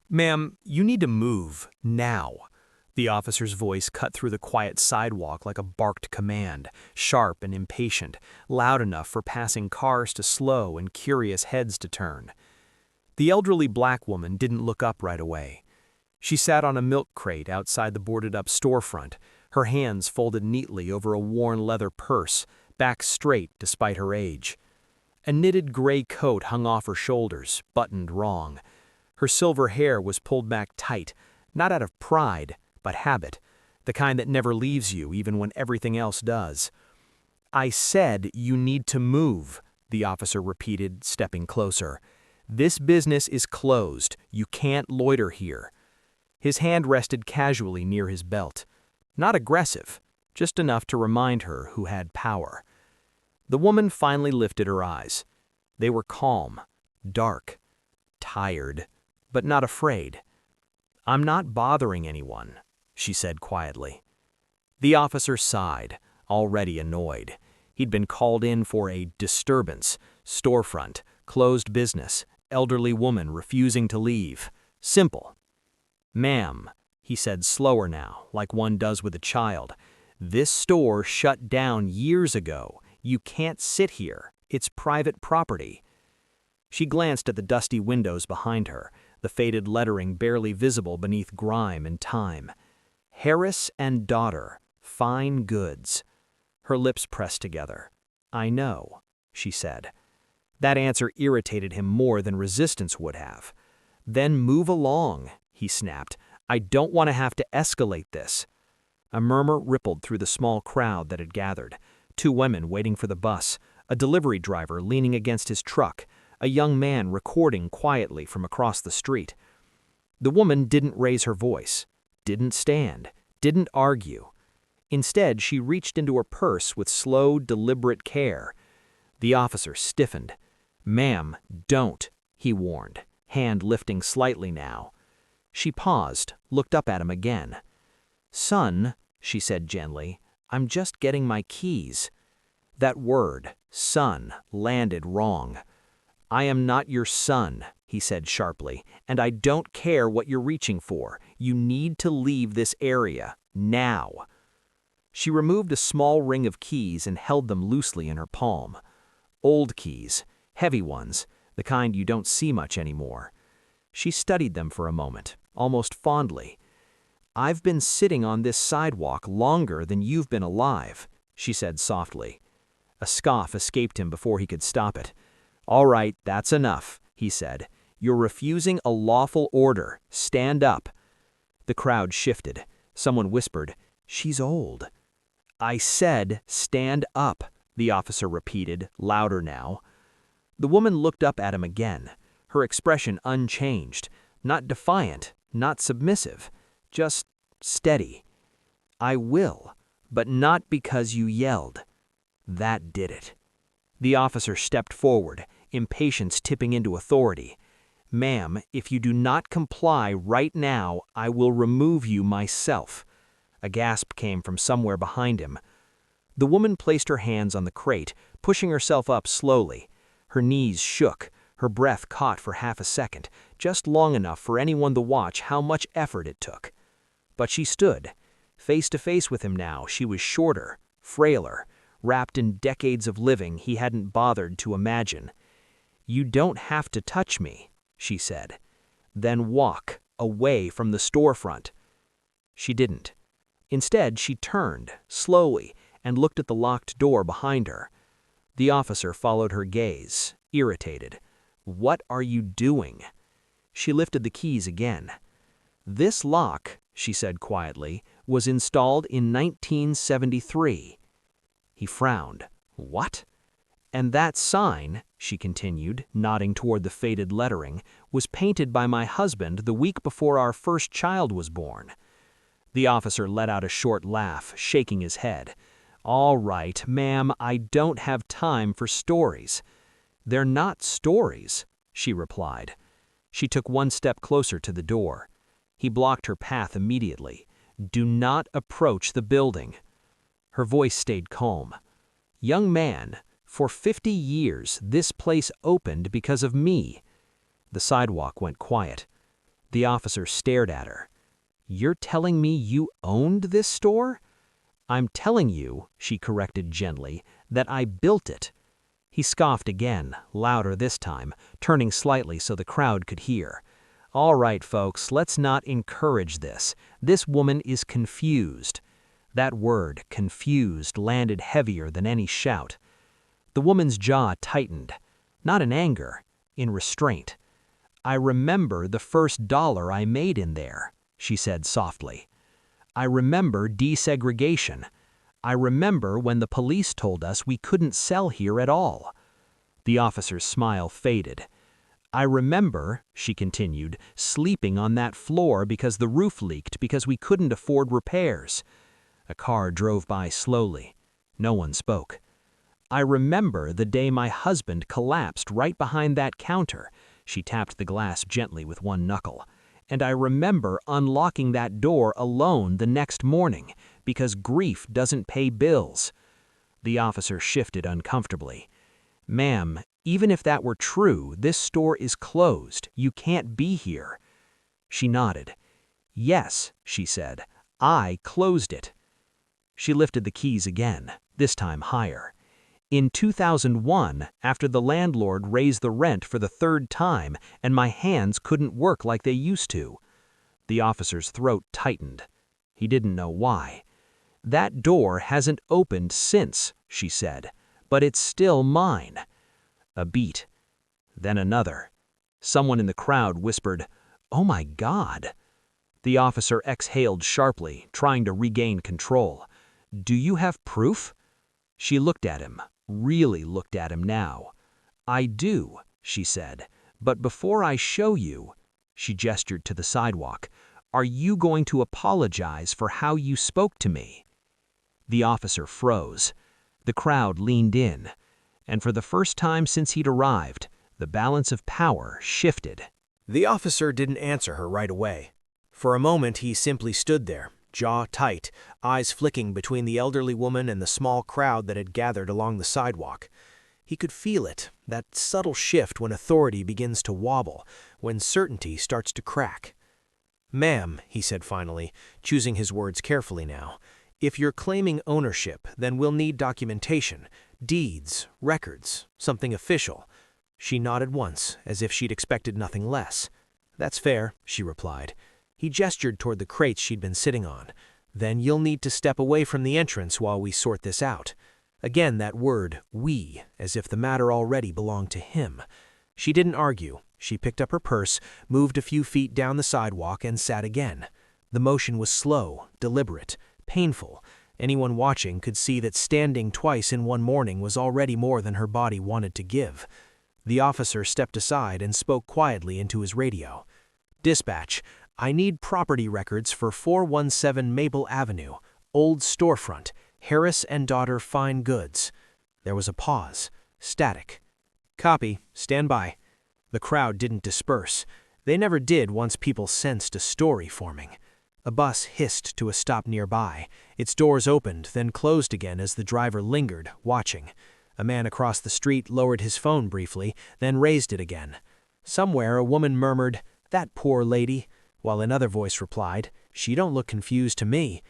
Ma'am, you need to move, now. The officer's voice cut through the quiet sidewalk like a barked command, sharp and impatient, loud enough for passing cars to slow and curious heads to turn. The elderly black woman didn't look up right away. She sat on a milk crate outside the boarded-up storefront, her hands folded neatly over a worn leather purse, back straight despite her age. A knitted gray coat hung off her shoulders, buttoned wrong. Her silver hair was pulled back tight, not out of pride, but habit, the kind that never leaves you even when everything else does. "I said you need to move," the officer repeated, stepping closer. "This business is closed. You can't loiter here." His hand rested casually near his belt. Not aggressive, just enough to remind her who had power. The woman finally lifted her eyes. They were calm, dark, tired, but not afraid. "I'm not bothering anyone," she said quietly. The officer sighed, already annoyed. He'd been called in for a disturbance, storefront, closed business, elderly woman refusing to leave. Simple. "Ma'am," he said slower now, like one does with a child, "this store shut down years ago. You can't sit here. It's private property." She glanced at the dusty windows behind her, the faded lettering barely visible beneath grime and time. "Harris and Daughter, Fine Goods." Her lips pressed together. "I know," she said. That answer irritated him more than resistance would have. "Then move along," he snapped. "I don't want to have to escalate this." A murmur rippled through the small crowd that had gathered. Two women waiting for the bus, a delivery driver leaning against his truck, a young man recording quietly from across the street. The woman didn't raise her voice, didn't stand, didn't argue. Instead, she reached into her purse with slow, deliberate care. The officer stiffened. "Ma'am, don't," he warned, hand lifting slightly now. She paused, looked up at him again. "Son," she said gently, "I'm just getting my keys." That word, son, landed wrong. "I am not your son," he said sharply, "and I don't care what you're reaching for. You need to leave this area, now." She removed a small ring of keys and held them loosely in her palm. Old keys, heavy ones, the kind you don't see much anymore. She studied them for a moment, almost fondly. "I've been sitting on this sidewalk longer than you've been alive," she said softly. A scoff escaped him before he could stop it. "All right, that's enough," he said. "You're refusing a lawful order. Stand up." The crowd shifted. Someone whispered, "She's old." "I said stand up," the officer repeated, louder now. The woman looked up at him again, her expression unchanged, not defiant, not submissive, just steady. "I will, but not because you yelled." That did it. The officer stepped forward, impatience tipping into authority. "Ma'am, if you do not comply right now, I will remove you myself." A gasp came from somewhere behind him. The woman placed her hands on the crate, pushing herself up slowly. Her knees shook, her breath caught for half a second, just long enough for anyone to watch how much effort it took. But she stood. Face to face with him now, she was shorter, frailer, wrapped in decades of living he hadn't bothered to imagine. "You don't have to touch me," she said. "Then walk away from the storefront." She didn't. Instead, she turned, slowly, and looked at the locked door behind her. The officer followed her gaze, irritated. "What are you doing?" She lifted the keys again. "This lock," she said quietly, "was installed in 1973. He frowned. "What?" "And that sign," she continued, nodding toward the faded lettering, "was painted by my husband the week before our first child was born." The officer let out a short laugh, shaking his head. "All right, ma'am, I don't have time for stories." "They're not stories," she replied. She took one step closer to the door. He blocked her path immediately. "Do not approach the building." Her voice stayed calm. "Young man, for 50 years this place opened because of me." The sidewalk went quiet. The officer stared at her. "You're telling me you owned this store?" "I'm telling you," she corrected gently, "that I built it." He scoffed again, louder this time, turning slightly so the crowd could hear. "All right, folks, let's not encourage this. This woman is confused." That word, confused, landed heavier than any shout. The woman's jaw tightened, not in anger, in restraint. "I remember the first dollar I made in there," she said softly. "I remember desegregation. I remember when the police told us we couldn't sell here at all." The officer's smile faded. "I remember," she continued, "sleeping on that floor because the roof leaked because we couldn't afford repairs." A car drove by slowly. No one spoke. "I remember the day my husband collapsed right behind that counter." She tapped the glass gently with one knuckle. "And I remember unlocking that door alone the next morning, because grief doesn't pay bills." The officer shifted uncomfortably. "Ma'am, even if that were true, this store is closed. You can't be here." She nodded. "Yes," she said, "I closed it." She lifted the keys again, this time higher. "In 2001, after the landlord raised the rent for the third time and my hands couldn't work like they used to." The officer's throat tightened. He didn't know why. "That door hasn't opened since," she said, "but it's still mine." A beat. Then another. Someone in the crowd whispered, "Oh my God." The officer exhaled sharply, trying to regain control. "Do you have proof?" She looked at him, really looked at him now. "I do," she said, "but before I show you," she gestured to the sidewalk, "are you going to apologize for how you spoke to me?" The officer froze. The crowd leaned in, and for the first time since he'd arrived, the balance of power shifted. The officer didn't answer her right away. For a moment he simply stood there, jaw tight, eyes flicking between the elderly woman and the small crowd that had gathered along the sidewalk. He could feel it, that subtle shift when authority begins to wobble, when certainty starts to crack. "Ma'am," he said finally, choosing his words carefully now, "if you're claiming ownership, then we'll need documentation, deeds, records, something official." She nodded once, as if she'd expected nothing less. "That's fair," she replied. He gestured toward the crates she'd been sitting on. "Then you'll need to step away from the entrance while we sort this out." Again that word, "we," as if the matter already belonged to him. She didn't argue. She picked up her purse, moved a few feet down the sidewalk, and sat again. The motion was slow, deliberate, painful. Anyone watching could see that standing twice in one morning was already more than her body wanted to give. The officer stepped aside and spoke quietly into his radio. "Dispatch, I need property records for 417 Maple Avenue, old storefront, Harris and Daughter Fine Goods." There was a pause. Static. "Copy. Stand by." The crowd didn't disperse. They never did once people sensed a story forming. A bus hissed to a stop nearby. Its doors opened, then closed again as the driver lingered, watching. A man across the street lowered his phone briefly, then raised it again. Somewhere a woman murmured, "That poor lady," while another voice replied, "She don't look confused to me."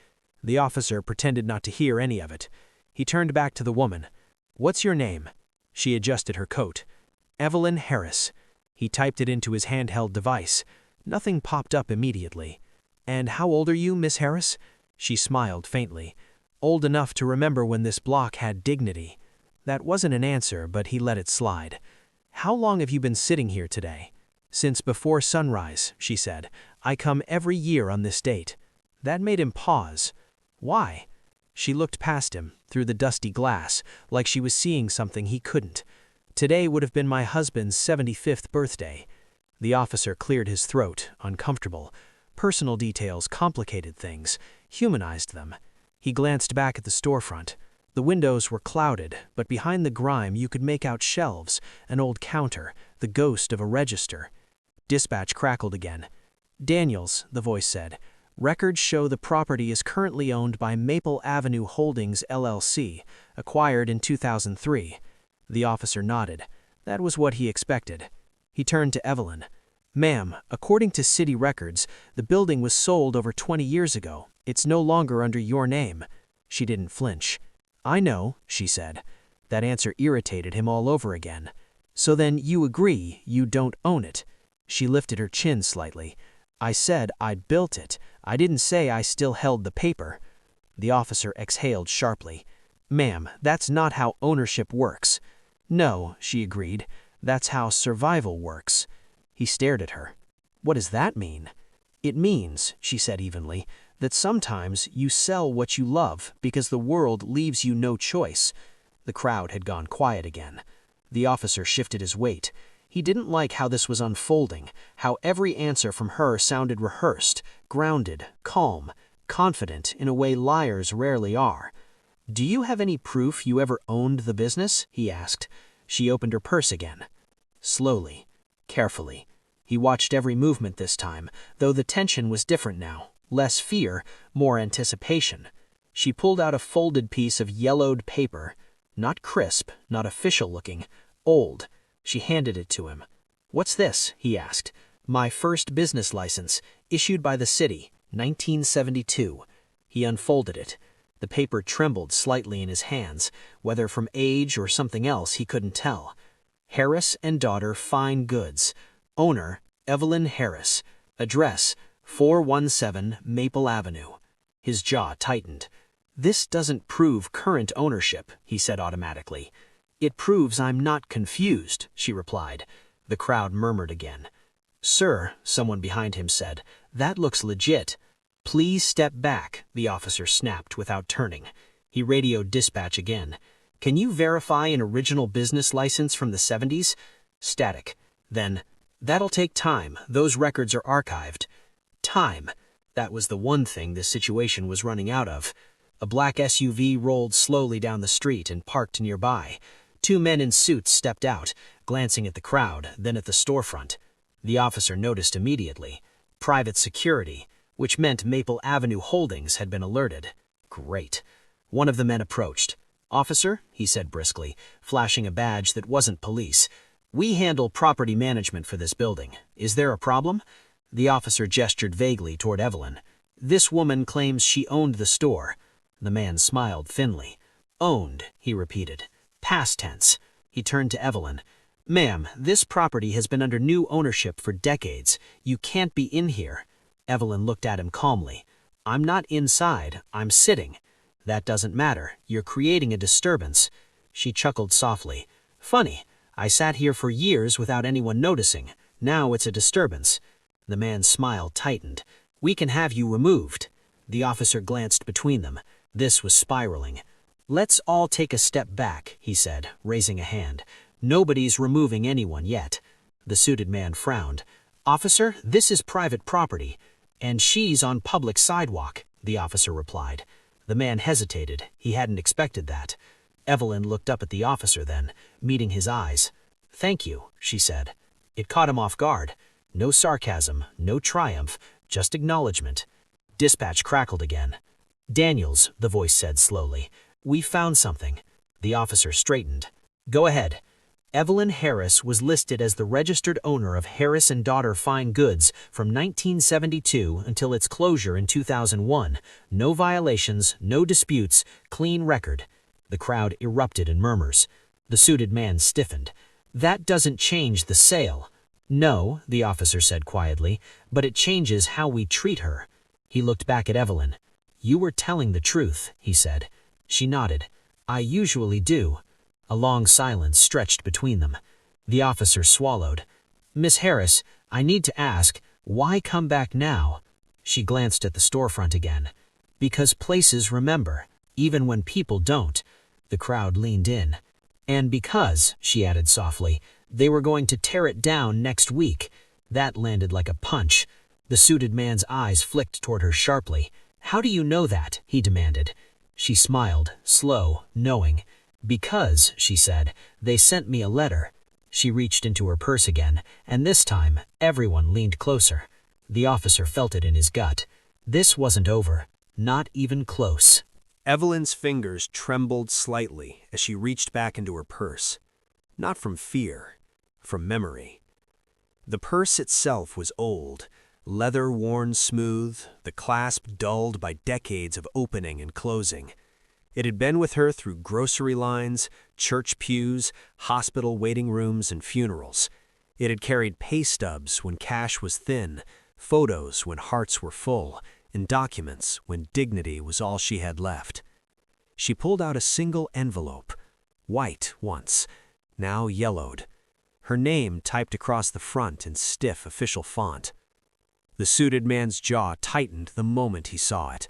The officer pretended not to hear any of it. He turned back to the woman. "What's your name?" She adjusted her coat. "Evelyn Harris." He typed it into his handheld device. Nothing popped up immediately. "And how old are you, Miss Harris?" She smiled faintly. "Old enough to remember when this block had dignity." That wasn't an answer, but he let it slide. "How long have you been sitting here today?" "Since before sunrise," she said. "I come every year on this date." That made him pause. "Why?" She looked past him, through the dusty glass, like she was seeing something he couldn't. "Today would have been my husband's 75th birthday." The officer cleared his throat, uncomfortable. Personal details complicated things, humanized them. He glanced back at the storefront. The windows were clouded, but behind the grime you could make out shelves, an old counter, the ghost of a register. Dispatch crackled again. "Daniels," the voice said. "Records show the property is currently owned by Maple Avenue Holdings, LLC, acquired in 2003. The officer nodded. That was what he expected. He turned to Evelyn. Ma'am, according to city records, the building was sold over 20 years ago. It's no longer under your name. She didn't flinch. I know, she said. That answer irritated him all over again. So then you agree you don't own it? She lifted her chin slightly. I said I'd built it. I didn't say I still held the paper. The officer exhaled sharply. Ma'am, that's not how ownership works. No, she agreed. That's how survival works. He stared at her. What does that mean? It means, she said evenly, that sometimes you sell what you love because the world leaves you no choice. The crowd had gone quiet again. The officer shifted his weight. He didn't like how this was unfolding, how every answer from her sounded rehearsed, grounded, calm, confident in a way liars rarely are. Do you have any proof you ever owned the business? He asked. She opened her purse again. Slowly, carefully. He watched every movement this time, though the tension was different now. Less fear, more anticipation. She pulled out a folded piece of yellowed paper. Not crisp, not official looking. Old. She handed it to him. What's this? He asked. My first business license, issued by the city, 1972. He unfolded it. The paper trembled slightly in his hands, whether from age or something else he couldn't tell. Harris and Daughter Fine Goods. Owner, Evelyn Harris. Address, 417 Maple Avenue. His jaw tightened. This doesn't prove current ownership, he said automatically. It proves I'm not confused, she replied. The crowd murmured again. Sir, someone behind him said, that looks legit. Please step back, the officer snapped without turning. He radioed dispatch again. Can you verify an original business license from the 70s? Static. Then, that'll take time. Those records are archived. Time. That was the one thing this situation was running out of. A black SUV rolled slowly down the street and parked nearby. Two men in suits stepped out, glancing at the crowd, then at the storefront. The officer noticed immediately. Private security, which meant Maple Avenue Holdings had been alerted. Great. One of the men approached. Officer, he said briskly, flashing a badge that wasn't police. We handle property management for this building. Is there a problem? The officer gestured vaguely toward Evelyn. This woman claims she owned the store. The man smiled thinly. Owned, he repeated. Past tense. He turned to Evelyn. Ma'am, this property has been under new ownership for decades. You can't be in here. Evelyn looked at him calmly. I'm not inside, I'm sitting. That doesn't matter. You're creating a disturbance. She chuckled softly. Funny, I sat here for years without anyone noticing. Now it's a disturbance. The man's smile tightened. We can have you removed. The officer glanced between them. This was spiraling. Let's all take a step back, he said, raising a hand. Nobody's removing anyone yet. The suited man frowned. Officer, this is private property. And she's on public sidewalk, the officer replied. The man hesitated. He hadn't expected that. Evelyn looked up at the officer then, meeting his eyes. Thank you, she said. It caught him off guard. No sarcasm, no triumph, just acknowledgement. Dispatch crackled again. Daniels, the voice said slowly. We found something. The officer straightened. Go ahead. Evelyn Harris was listed as the registered owner of Harris and Daughter Fine Goods from 1972 until its closure in 2001. No violations, no disputes, clean record. The crowd erupted in murmurs. The suited man stiffened. That doesn't change the sale. No, the officer said quietly, but it changes how we treat her. He looked back at Evelyn. You were telling the truth, he said. She nodded. I usually do. A long silence stretched between them. The officer swallowed. Miss Harris, I need to ask, why come back now? She glanced at the storefront again. Because places remember, even when people don't. The crowd leaned in. And because, she added softly, they were going to tear it down next week. That landed like a punch. The suited man's eyes flicked toward her sharply. How do you know that? He demanded. She smiled, slow, knowing. Because, she said, they sent me a letter. She reached into her purse again, and this time, everyone leaned closer. The officer felt it in his gut. This wasn't over. Not even close. Evelyn's fingers trembled slightly as she reached back into her purse. Not from fear, from memory. The purse itself was old, leather worn smooth, the clasp dulled by decades of opening and closing. It had been with her through grocery lines, church pews, hospital waiting rooms, and funerals. It had carried pay stubs when cash was thin, photos when hearts were full, and documents when dignity was all she had left. She pulled out a single envelope, white once, now yellowed. Her name typed across the front in stiff official font. The suited man's jaw tightened the moment he saw it.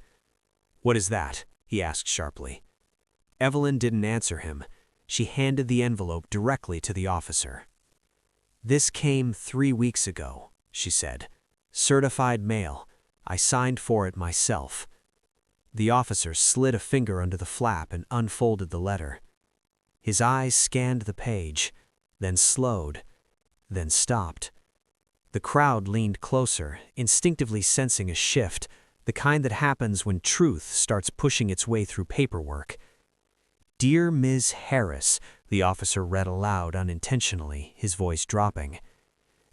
"What is that?" he asked sharply. Evelyn didn't answer him. She handed the envelope directly to the officer. "This came 3 weeks ago," she said. "Certified mail. I signed for it myself." The officer slid a finger under the flap and unfolded the letter. His eyes scanned the page, then slowed, then stopped. The crowd leaned closer, instinctively sensing a shift, the kind that happens when truth starts pushing its way through paperwork. "Dear Ms. Harris," the officer read aloud unintentionally, his voice dropping.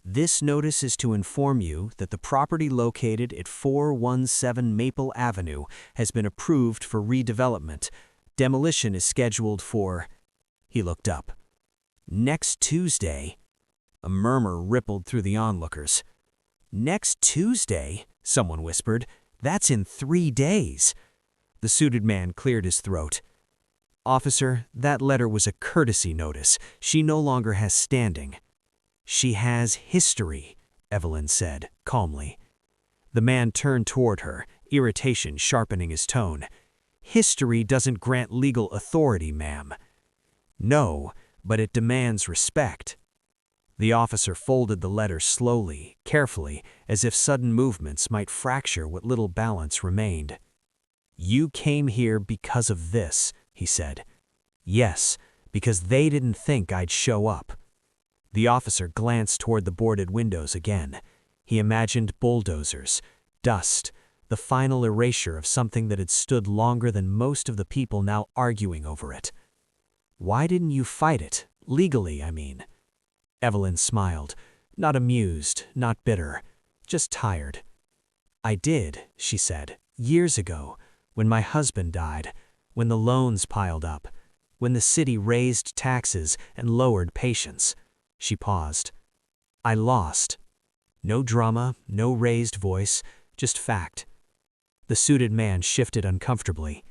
"This notice is to inform you that the property located at 417 Maple Avenue has been approved for redevelopment. Demolition is scheduled for—" He looked up. "Next Tuesday." A murmur rippled through the onlookers. "Next Tuesday?" someone whispered. "That's in 3 days." The suited man cleared his throat. "Officer, that letter was a courtesy notice. She no longer has standing." "She has history," Evelyn said, calmly. The man turned toward her, irritation sharpening his tone. "History doesn't grant legal authority, ma'am." "No, but it demands respect." The officer folded the letter slowly, carefully, as if sudden movements might fracture what little balance remained. "You came here because of this," he said. "Yes, because they didn't think I'd show up." The officer glanced toward the boarded windows again. He imagined bulldozers, dust, the final erasure of something that had stood longer than most of the people now arguing over it. "Why didn't you fight it? Legally, I mean." Evelyn smiled, not amused, not bitter, just tired. "I did," she said, "years ago, when my husband died, when the loans piled up, when the city raised taxes and lowered patience." She paused. "I lost." No drama, no raised voice, just fact. The suited man shifted uncomfortably.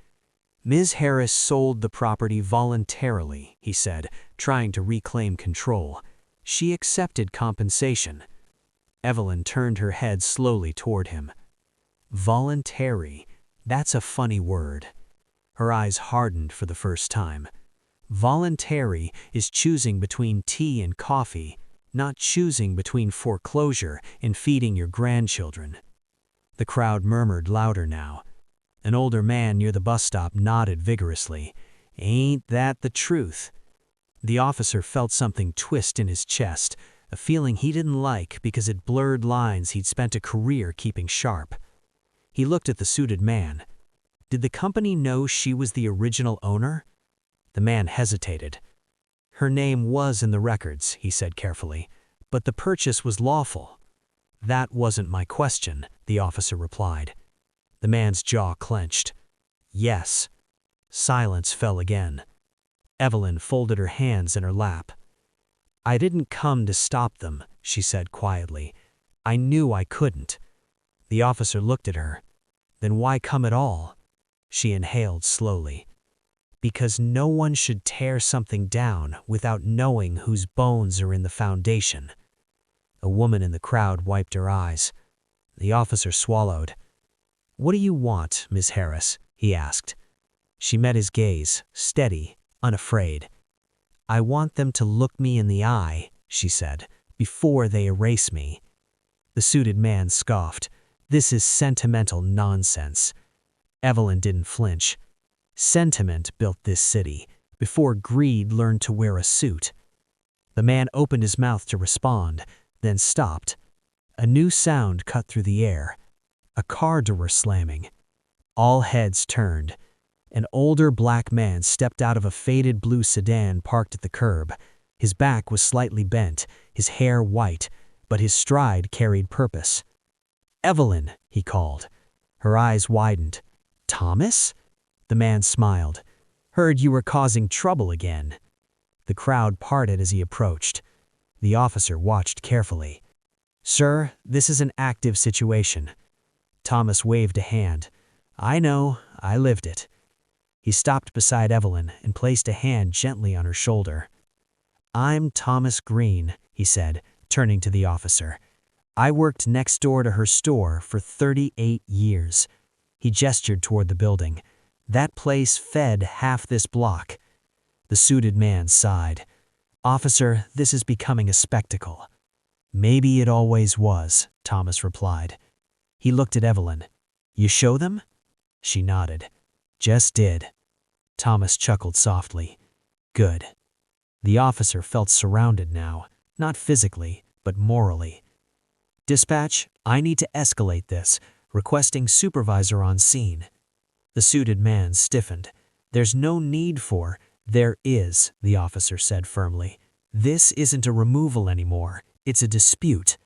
"Ms. Harris sold the property voluntarily," he said, trying to reclaim control. "She accepted compensation." Evelyn turned her head slowly toward him. "Voluntary, that's a funny word." Her eyes hardened for the first time. Voluntary is choosing between tea and coffee, not choosing between foreclosure and feeding your grandchildren. The crowd murmured louder now. An older man near the bus stop nodded vigorously. "Ain't that the truth?" The officer felt something twist in his chest, a feeling he didn't like because it blurred lines he'd spent a career keeping sharp. He looked at the suited man. Did the company know she was the original owner? The man hesitated. "Her name was in the records," he said carefully, "but the purchase was lawful." "That wasn't my question," the officer replied. The man's jaw clenched. "Yes." Silence fell again. Evelyn folded her hands in her lap. "I didn't come to stop them," she said quietly. "I knew I couldn't." The officer looked at her. "Then why come at all?" She inhaled slowly. "Because no one should tear something down without knowing whose bones are in the foundation." A woman in the crowd wiped her eyes. The officer swallowed. "What do you want, Miss Harris?" he asked. She met his gaze, steady, unafraid. "I want them to look me in the eye," she said, "before they erase me." The suited man scoffed. "This is sentimental nonsense." Evelyn didn't flinch. Sentiment built this city, before greed learned to wear a suit. The man opened his mouth to respond, then stopped. A new sound cut through the air. A car door slamming. All heads turned. An older black man stepped out of a faded blue sedan parked at the curb. His back was slightly bent, his hair white, but his stride carried purpose. "Evelyn," he called. Her eyes widened. "Thomas?" The man smiled. "Heard you were causing trouble again." The crowd parted as he approached. The officer watched carefully. "Sir, this is an active situation." Thomas waved a hand. "I know, I lived it." He stopped beside Evelyn and placed a hand gently on her shoulder. "I'm Thomas Green," he said, turning to the officer. "I worked next door to her store for 38 years. He gestured toward the building. "That place fed half this block." The suited man sighed. "Officer, this is becoming a spectacle." "Maybe it always was," Thomas replied. He looked at Evelyn. "You show them?" She nodded. "Just did." Thomas chuckled softly. "Good." The officer felt surrounded now, not physically, but morally. "Dispatch, I need to escalate this, requesting supervisor on scene." The suited man stiffened. "There's no need for—" "There is," the officer said firmly. "This isn't a removal anymore. It's a dispute."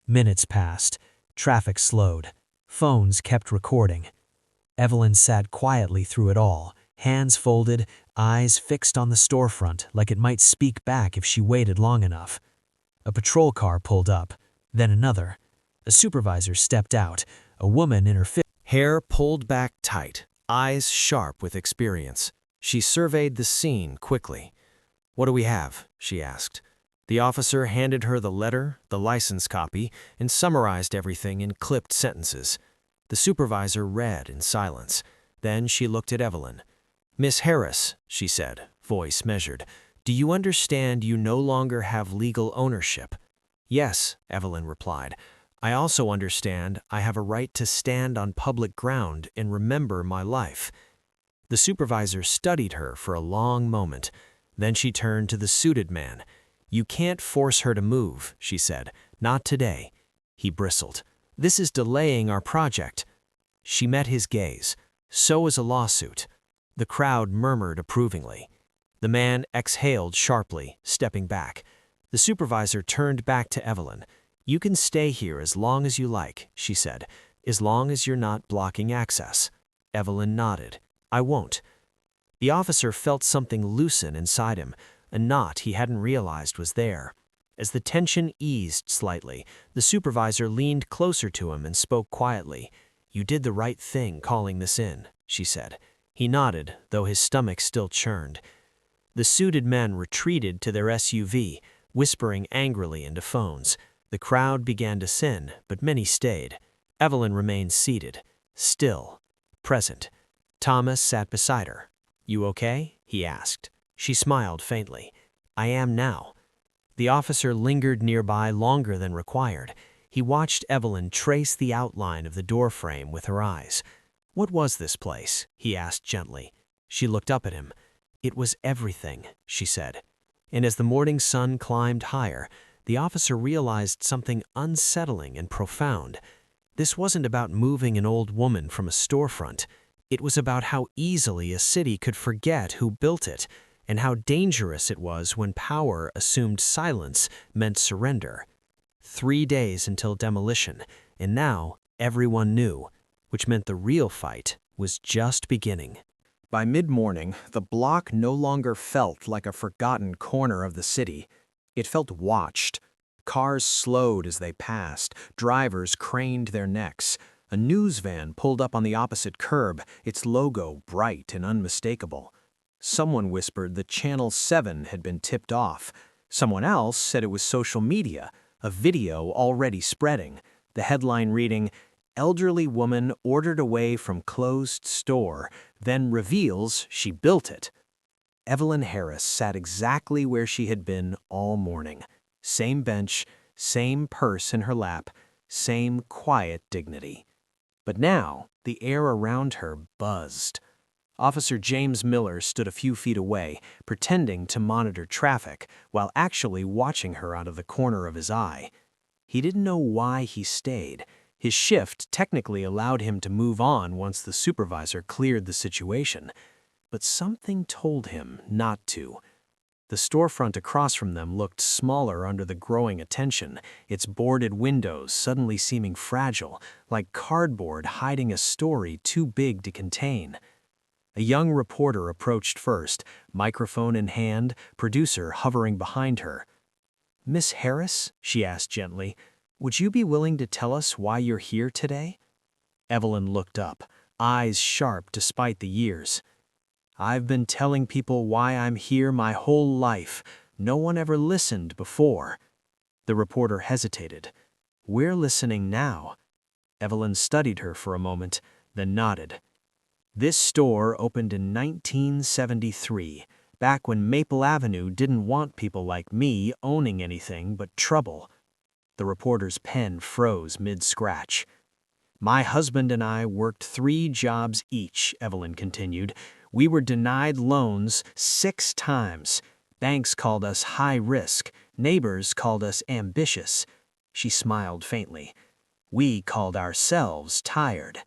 Minutes passed. Traffic slowed. Phones kept recording. Evelyn sat quietly through it all, hands folded, eyes fixed on the storefront like it might speak back if she waited long enough. A patrol car pulled up, then another. A supervisor stepped out, a woman in her hair pulled back tight, eyes sharp with experience. She surveyed the scene quickly. "What do we have?" she asked. The officer handed her the letter, the license copy, and summarized everything in clipped sentences. The supervisor read in silence. Then she looked at Evelyn. "Miss Harris," she said, voice measured, "do you understand you no longer have legal ownership?" "Yes," Evelyn replied. "I also understand I have a right to stand on public ground and remember my life." The supervisor studied her for a long moment. Then she turned to the suited man. "You can't force her to move," she said. "Not today." He bristled. "This is delaying our project." She met his gaze. "So is a lawsuit." The crowd murmured approvingly. The man exhaled sharply, stepping back. The supervisor turned back to Evelyn. "You can stay here as long as you like," she said, "as long as you're not blocking access." Evelyn nodded. "I won't." The officer felt something loosen inside him, a knot he hadn't realized was there. As the tension eased slightly, the supervisor leaned closer to him and spoke quietly. "You did the right thing calling this in," she said. He nodded, though his stomach still churned. The suited men retreated to their SUV, whispering angrily into phones. The crowd began to thin, but many stayed. Evelyn remained seated, still, present. Thomas sat beside her. "You okay?" he asked. She smiled faintly. "I am now." The officer lingered nearby longer than required. He watched Evelyn trace the outline of the doorframe with her eyes. "What was this place?" he asked gently. She looked up at him. "It was everything," she said. And as the morning sun climbed higher, the officer realized something unsettling and profound. This wasn't about moving an old woman from a storefront. It was about how easily a city could forget who built it, and how dangerous it was when power assumed silence meant surrender. 3 days until demolition, and now everyone knew, which meant the real fight was just beginning. By mid-morning, the block no longer felt like a forgotten corner of the city. It felt watched. Cars slowed as they passed, drivers craned their necks. A news van pulled up on the opposite curb, its logo bright and unmistakable. Someone whispered that Channel 7 had been tipped off. Someone else said it was social media, a video already spreading. The headline reading, "Elderly woman ordered away from closed store, then reveals she built it." Evelyn Harris sat exactly where she had been all morning. Same bench, same purse in her lap, same quiet dignity. But now, the air around her buzzed. Officer James Miller stood a few feet away, pretending to monitor traffic, while actually watching her out of the corner of his eye. He didn't know why he stayed. His shift technically allowed him to move on once the supervisor cleared the situation. But something told him not to. The storefront across from them looked smaller under the growing attention, its boarded windows suddenly seeming fragile, like cardboard hiding a story too big to contain. A young reporter approached first, microphone in hand, producer hovering behind her. "Miss Harris," she asked gently, "would you be willing to tell us why you're here today?" Evelyn looked up, eyes sharp despite the years. "I've been telling people why I'm here my whole life. No one ever listened before." The reporter hesitated. "We're listening now." Evelyn studied her for a moment, then nodded. "This store opened in 1973, back when Maple Avenue didn't want people like me owning anything but trouble." The reporter's pen froze mid-scratch. "My husband and I worked 3 jobs each," Evelyn continued. "We were denied loans 6 times. Banks called us high risk. Neighbors called us ambitious." She smiled faintly. "We called ourselves tired."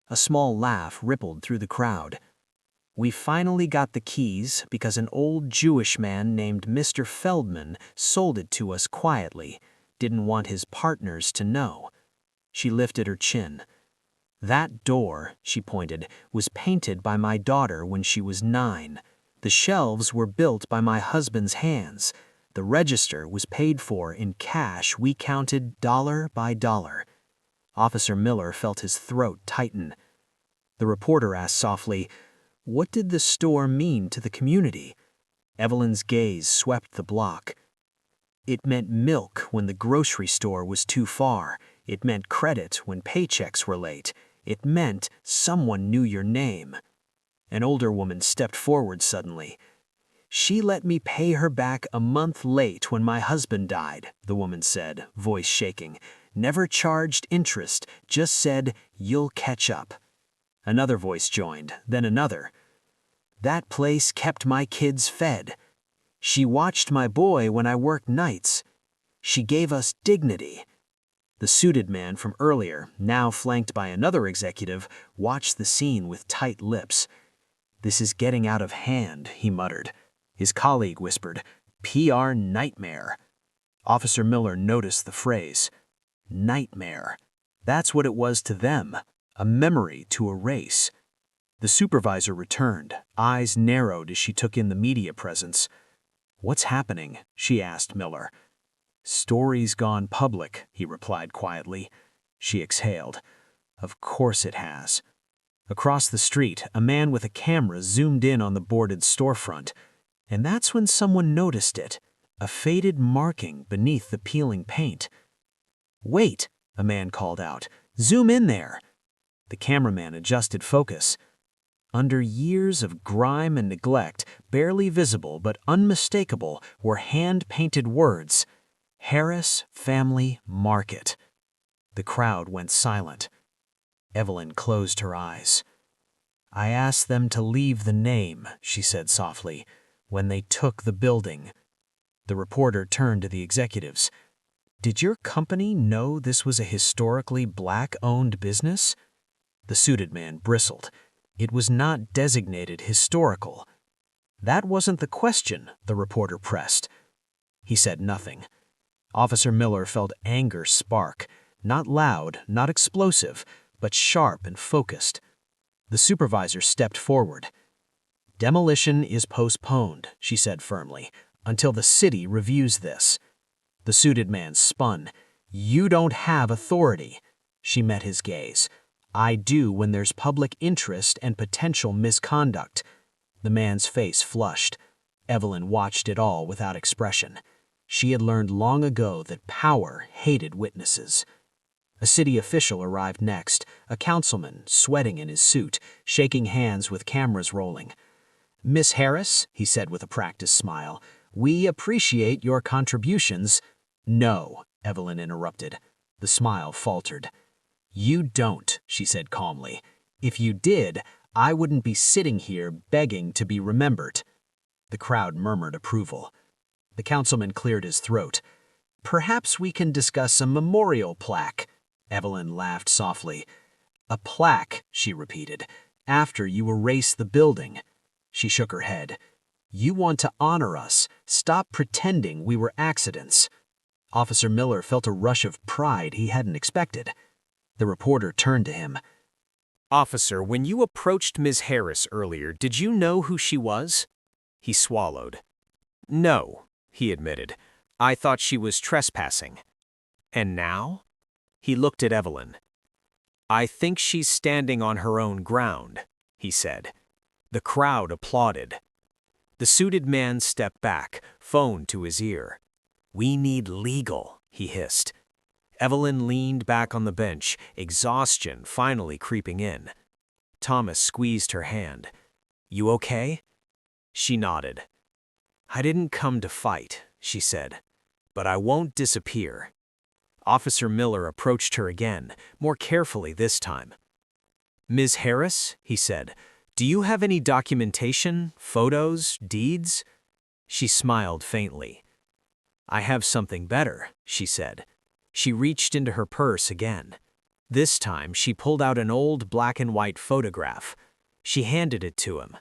A small laugh rippled through the crowd. "We finally got the keys because an old Jewish man named Mr. Feldman sold it to us quietly, didn't want his partners to know." She lifted her chin. "That door," she pointed, "was painted by my daughter when she was 9. The shelves were built by my husband's hands. The register was paid for in cash we counted dollar by dollar." Officer Miller felt his throat tighten. The reporter asked softly, "What did the store mean to the community?" Evelyn's gaze swept the block. "It meant milk when the grocery store was too far. It meant credit when paychecks were late. It meant someone knew your name." An older woman stepped forward suddenly. "She let me pay her back a month late when my husband died," the woman said, voice shaking. "Never charged interest, just said, 'You'll catch up.'" Another voice joined, then another. "That place kept my kids fed. She watched my boy when I worked nights. She gave us dignity." The suited man from earlier, now flanked by another executive, watched the scene with tight lips. "This is getting out of hand," he muttered. His colleague whispered, "PR nightmare." Officer Miller noticed the phrase. Nightmare. That's what it was to them, a memory to erase. The supervisor returned, eyes narrowed as she took in the media presence. "What's happening?" she asked Miller. "Story's gone public," he replied quietly. She exhaled. "Of course it has." Across the street, a man with a camera zoomed in on the boarded storefront. And that's when someone noticed it, a faded marking beneath the peeling paint. "Wait," a man called out. "Zoom in there." The cameraman adjusted focus. Under years of grime and neglect, barely visible but unmistakable, were hand-painted words. "Harris Family Market." The crowd went silent. Evelyn closed her eyes. "I asked them to leave the name," she said softly, "when they took the building." The reporter turned to the executives. "Did your company know this was a historically black-owned business?" The suited man bristled. "It was not designated historical." "That wasn't the question," the reporter pressed. He said nothing. Officer Miller felt anger spark, not loud, not explosive, but sharp and focused. The supervisor stepped forward. "Demolition is postponed," she said firmly, "until the city reviews this." The suited man spun. "You don't have authority." She met his gaze. "I do when there's public interest and potential misconduct." The man's face flushed. Evelyn watched it all without expression. She had learned long ago that power hated witnesses. A city official arrived next, a councilman, sweating in his suit, shaking hands with cameras rolling. "Miss Harris," he said with a practiced smile, "we appreciate your contributions." "No," Evelyn interrupted. The smile faltered. "You don't," she said calmly. "If you did, I wouldn't be sitting here begging to be remembered." The crowd murmured approval. The councilman cleared his throat. "Perhaps we can discuss a memorial plaque." Evelyn laughed softly. "A plaque," she repeated, "after you erase the building." She shook her head. You want to honor us. Stop pretending we were accidents." Officer Miller felt a rush of pride he hadn't expected. The reporter turned to him. "Officer, when you approached Ms. Harris earlier, did you know who she was?" He swallowed. "No," he admitted. "I thought she was trespassing." "And now?" He looked at Evelyn. "I think she's standing on her own ground," he said. The crowd applauded. The suited man stepped back, phone to his ear. "We need legal," he hissed. Evelyn leaned back on the bench, exhaustion finally creeping in. Thomas squeezed her hand. "You okay?" She nodded. "I didn't come to fight," she said, "but I won't disappear." Officer Miller approached her again, more carefully this time. "Ms. Harris," he said, "do you have any documentation, photos, deeds?" She smiled faintly. "I have something better," she said. She reached into her purse again. This time, she pulled out an old black-and-white photograph. She handed it to him.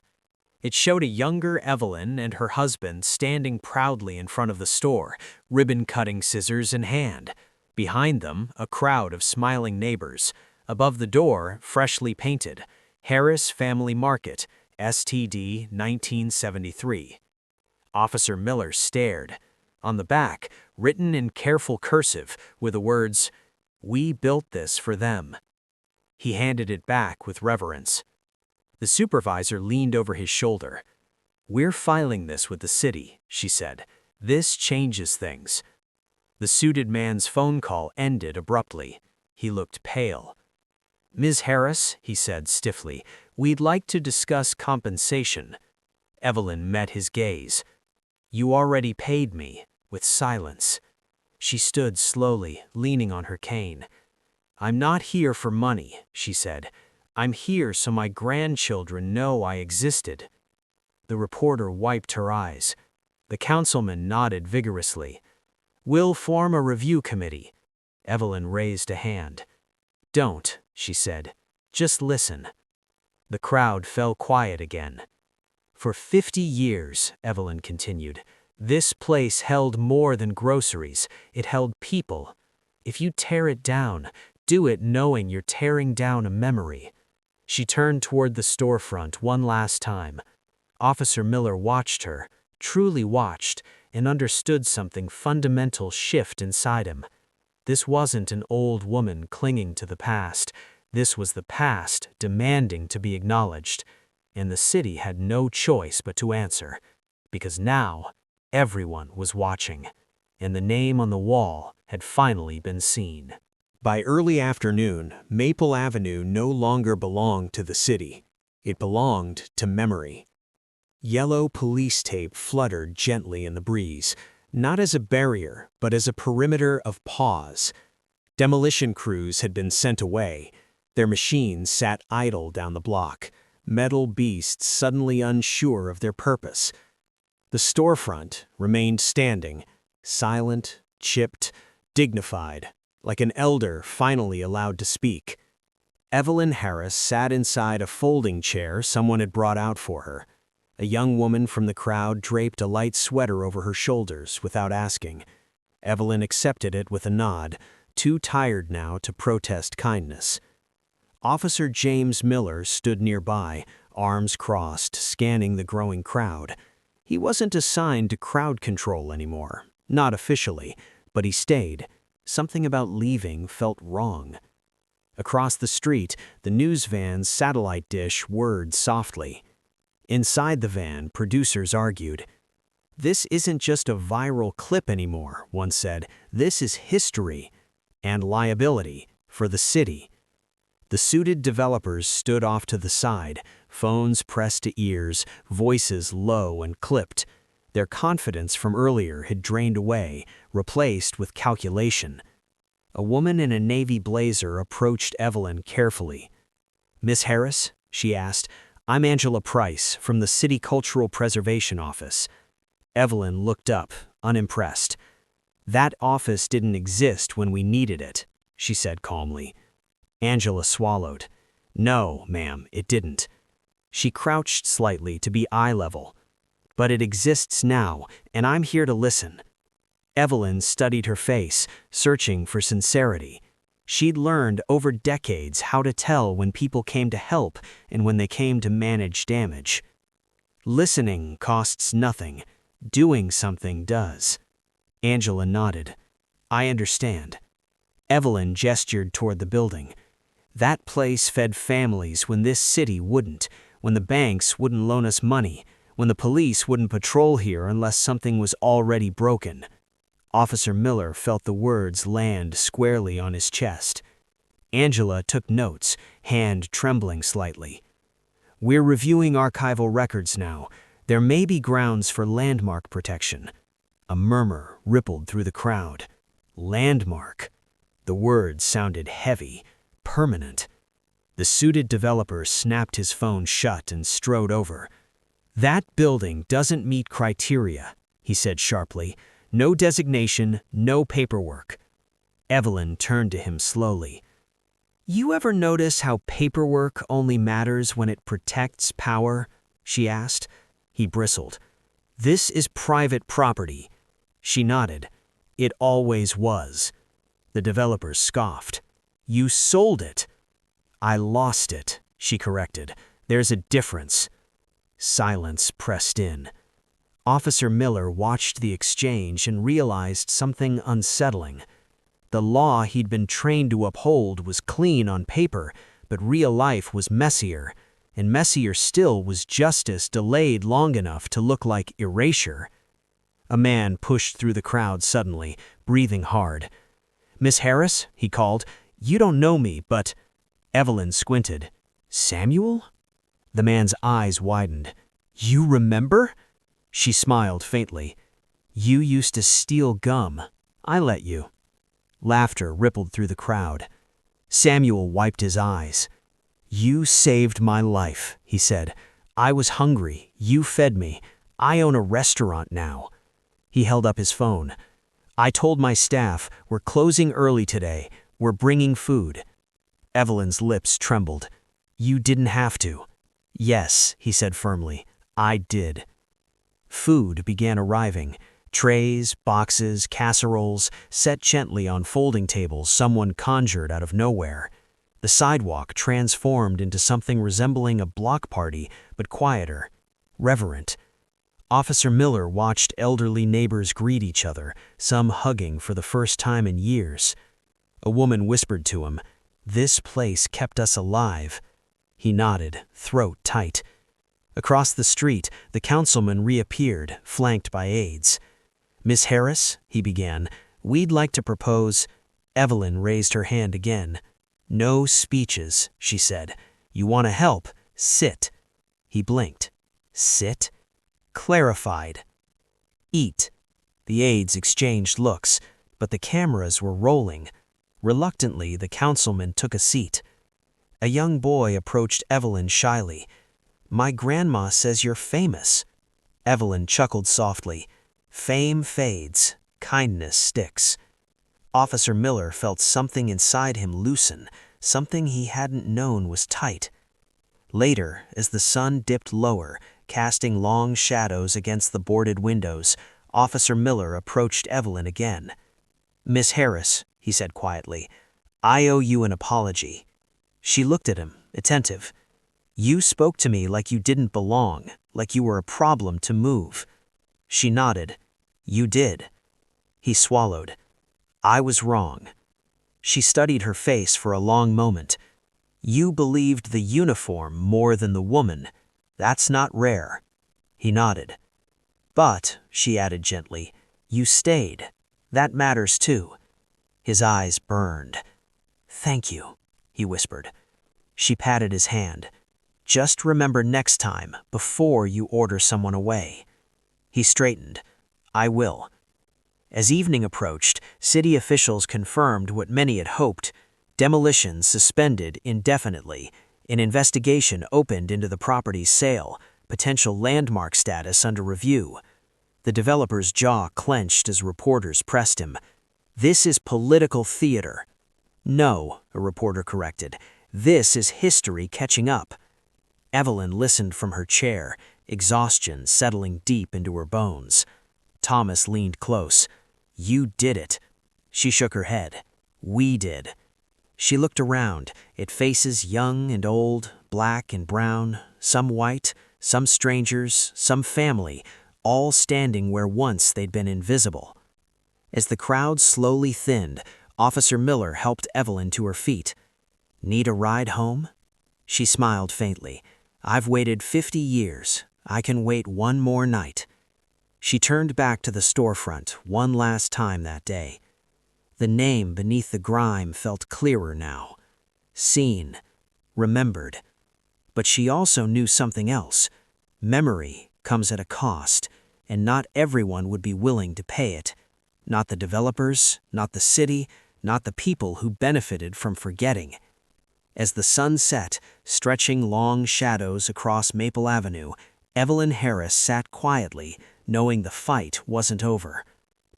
It showed a younger Evelyn and her husband standing proudly in front of the store, ribbon-cutting scissors in hand. Behind them, a crowd of smiling neighbors. Above the door, freshly painted, "Harris Family Market, STD 1973. Officer Miller stared. On the back, written in careful cursive, were the words, "We built this for them." He handed it back with reverence. The supervisor leaned over his shoulder. "We're filing this with the city," she said. "This changes things." The suited man's phone call ended abruptly. He looked pale. "Ms. Harris," he said stiffly, "we'd like to discuss compensation." Evelyn met his gaze. "You already paid me," with silence. She stood slowly, leaning on her cane. "I'm not here for money," she said. "I'm here so my grandchildren know I existed." The reporter wiped her eyes. The councilman nodded vigorously. "We'll form a review committee." Evelyn raised a hand. "Don't," she said. "Just listen." The crowd fell quiet again. "For 50 years," Evelyn continued, "this place held more than groceries. It held people. If you tear it down, do it knowing you're tearing down a memory." She turned toward the storefront one last time. Officer Miller watched her, truly watched, and understood something fundamental shift inside him. This wasn't an old woman clinging to the past. This was the past demanding to be acknowledged. And the city had no choice but to answer. Because now, everyone was watching, and the name on the wall had finally been seen. By early afternoon, Maple Avenue no longer belonged to the city. It belonged to memory. Yellow police tape fluttered gently in the breeze, not as a barrier, but as a perimeter of pause. Demolition crews had been sent away. Their machines sat idle down the block, metal beasts suddenly unsure of their purpose. The storefront remained standing, silent, chipped, dignified, like an elder finally allowed to speak. Evelyn Harris sat inside a folding chair someone had brought out for her. A young woman from the crowd draped a light sweater over her shoulders without asking. Evelyn accepted it with a nod, too tired now to protest kindness. Officer James Miller stood nearby, arms crossed, scanning the growing crowd. He wasn't assigned to crowd control anymore, not officially, but he stayed. Something about leaving felt wrong. Across the street, the news van's satellite dish whirred softly. Inside the van, producers argued. "This isn't just a viral clip anymore," one said. "This is history and liability for the city." The suited developers stood off to the side, phones pressed to ears, voices low and clipped. Their confidence from earlier had drained away, replaced with calculation. A woman in a navy blazer approached Evelyn carefully. "Miss Harris?" she asked. "I'm Angela Price from the City Cultural Preservation Office." Evelyn looked up, unimpressed. "That office didn't exist when we needed it," she said calmly. Angela swallowed. "No, ma'am, it didn't." She crouched slightly to be eye level. But it exists now, and I'm here to listen." Evelyn studied her face, searching for sincerity. She'd learned over decades how to tell when people came to help and when they came to manage damage. Listening costs nothing. Doing something does. Angela nodded. "I understand." Evelyn gestured toward the building. "That place fed families when this city wouldn't, when the banks wouldn't loan us money, when the police wouldn't patrol here unless something was already broken." Officer Miller felt the words land squarely on his chest. Angela took notes, hand trembling slightly. "We're reviewing archival records now. There may be grounds for landmark protection." A murmur rippled through the crowd. Landmark. The words sounded heavy, permanent. The suited developer snapped his phone shut and strode over. "That building doesn't meet criteria," he said sharply. "No designation, no paperwork." Evelyn turned to him slowly. "You ever notice how paperwork only matters when it protects power?" she asked. He bristled. "This is private property." She nodded. "It always was." The developer scoffed. "You sold it." "I lost it," she corrected. "There's a difference." Silence pressed in. Officer Miller watched the exchange and realized something unsettling. The law he'd been trained to uphold was clean on paper, but real life was messier, and messier still was justice delayed long enough to look like erasure. A man pushed through the crowd suddenly, breathing hard. "Miss Harris," he called, "you don't know me, but—" Evelyn squinted. "Samuel?" The man's eyes widened. "You remember?" She smiled faintly. "You used to steal gum. I let you." Laughter rippled through the crowd. Samuel wiped his eyes. "You saved my life," he said. "I was hungry. You fed me. I own a restaurant now." He held up his phone. "I told my staff, we're closing early today. We're bringing food." Evelyn's lips trembled. "You didn't have to." "Yes," he said firmly. "I did." Food began arriving. Trays, boxes, casseroles, set gently on folding tables someone conjured out of nowhere. The sidewalk transformed into something resembling a block party, but quieter, reverent. Officer Miller watched elderly neighbors greet each other, some hugging for the first time in years. A woman whispered to him, "This place kept us alive." He nodded, throat tight. Across the street, the councilman reappeared, flanked by aides. "Miss Harris," he began, "we'd like to propose—" Evelyn raised her hand again. "No speeches," she said. "You want to help? Sit." He blinked. "Sit?" Clarified. "Eat." The aides exchanged looks, but the cameras were rolling. Reluctantly, the councilman took a seat. A young boy approached Evelyn shyly. "My grandma says you're famous." Evelyn chuckled softly. "Fame fades, kindness sticks." Officer Miller felt something inside him loosen, something he hadn't known was tight. Later, as the sun dipped lower, casting long shadows against the boarded windows, Officer Miller approached Evelyn again. "Miss Harris," he said quietly, "I owe you an apology." She looked at him, attentive. "You spoke to me like you didn't belong, like you were a problem to move." She nodded. "You did." He swallowed. "I was wrong." She studied her face for a long moment. "You believed the uniform more than the woman. That's not rare." He nodded. "But," she added gently, "you stayed. That matters too." His eyes burned. "Thank you," he whispered. She patted his hand. "Just remember next time, before you order someone away." He straightened. "I will." As evening approached, city officials confirmed what many had hoped: demolition suspended indefinitely, an investigation opened into the property's sale, potential landmark status under review. The developer's jaw clenched as reporters pressed him. "This is political theater." "No," a reporter corrected. "This is history catching up." Evelyn listened from her chair, exhaustion settling deep into her bones. Thomas leaned close. "You did it." She shook her head. "We did." She looked around, at faces young and old, black and brown, some white, some strangers, some family, all standing where once they'd been invisible. As the crowd slowly thinned, Officer Miller helped Evelyn to her feet. "Need a ride home?" She smiled faintly. "I've waited 50 years. I can wait one more night." She turned back to the storefront one last time that day. The name beneath the grime felt clearer now. Seen, remembered. But she also knew something else. Memory comes at a cost, and not everyone would be willing to pay it. Not the developers, not the city, not the people who benefited from forgetting. As the sun set, stretching long shadows across Maple Avenue, Evelyn Harris sat quietly, knowing the fight wasn't over.